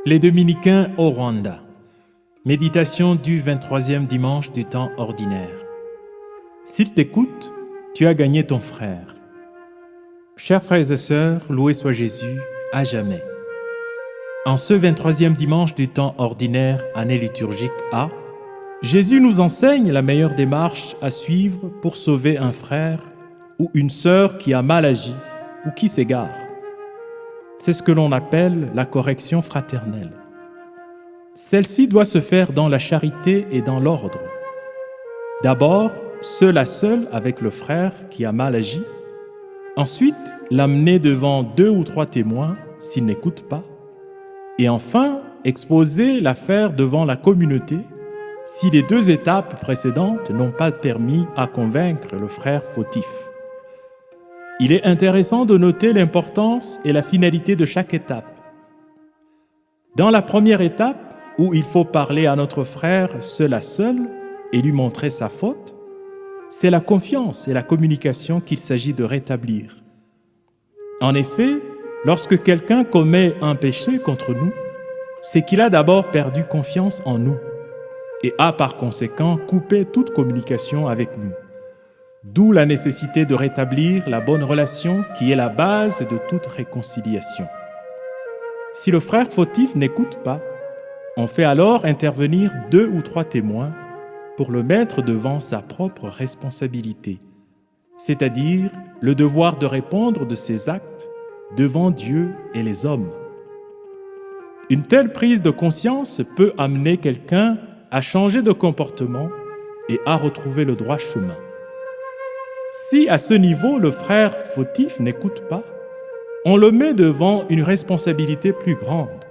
Les Dominicains au Rwanda. Méditation du 23e dimanche du temps ordinaire. S'il t'écoute, tu as gagné ton frère. Chers frères et sœurs, loué soit Jésus à jamais. En ce 23e dimanche du temps ordinaire, année liturgique A, Jésus nous enseigne la meilleure démarche à suivre pour sauver un frère ou une sœur qui a mal agi ou qui s'égare. C'est ce que l'on appelle la correction fraternelle. Celle-ci doit se faire dans la charité et dans l'ordre. D'abord, seul à seul avec le frère qui a mal agi. Ensuite, l'amener devant 2 ou 3 témoins s'il n'écoute pas. Et enfin, exposer l'affaire devant la communauté si les 2 étapes précédentes n'ont pas permis à convaincre le frère fautif. Il est intéressant de noter l'importance et la finalité de chaque étape. Dans la première étape, où il faut parler à notre frère seul à seul et lui montrer sa faute, c'est la confiance et la communication qu'il s'agit de rétablir. En effet, lorsque quelqu'un commet un péché contre nous, c'est qu'il a d'abord perdu confiance en nous et a par conséquent coupé toute communication avec nous. D'où la nécessité de rétablir la bonne relation qui est la base de toute réconciliation. Si le frère fautif n'écoute pas, on fait alors intervenir 2 ou 3 témoins pour le mettre devant sa propre responsabilité, c'est-à-dire le devoir de répondre de ses actes devant Dieu et les hommes. Une telle prise de conscience peut amener quelqu'un à changer de comportement et à retrouver le droit chemin. Si à ce niveau le frère fautif n'écoute pas, on le met devant une responsabilité plus grande.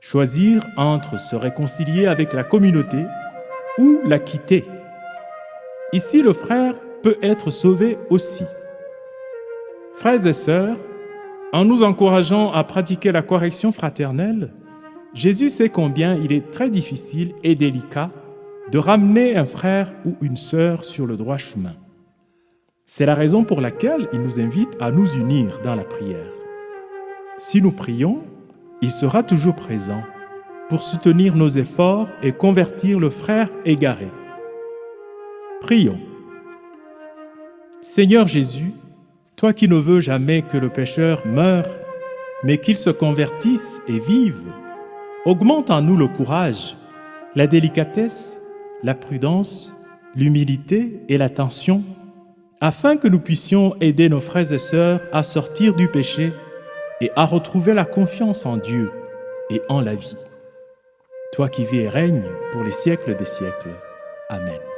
Choisir entre se réconcilier avec la communauté ou la quitter. Ici, le frère peut être sauvé aussi. Frères et sœurs, en nous encourageant à pratiquer la correction fraternelle, Jésus sait combien il est très difficile et délicat de ramener un frère ou une sœur sur le droit chemin. C'est la raison pour laquelle il nous invite à nous unir dans la prière. Si nous prions, il sera toujours présent pour soutenir nos efforts et convertir le frère égaré. Prions. Seigneur Jésus, toi qui ne veux jamais que le pécheur meure, mais qu'il se convertisse et vive, augmente en nous le courage, la délicatesse, la prudence, l'humilité et l'attention, afin que nous puissions aider nos frères et sœurs à sortir du péché et à retrouver la confiance en Dieu et en la vie. Toi qui vis et règnes pour les siècles des siècles. Amen.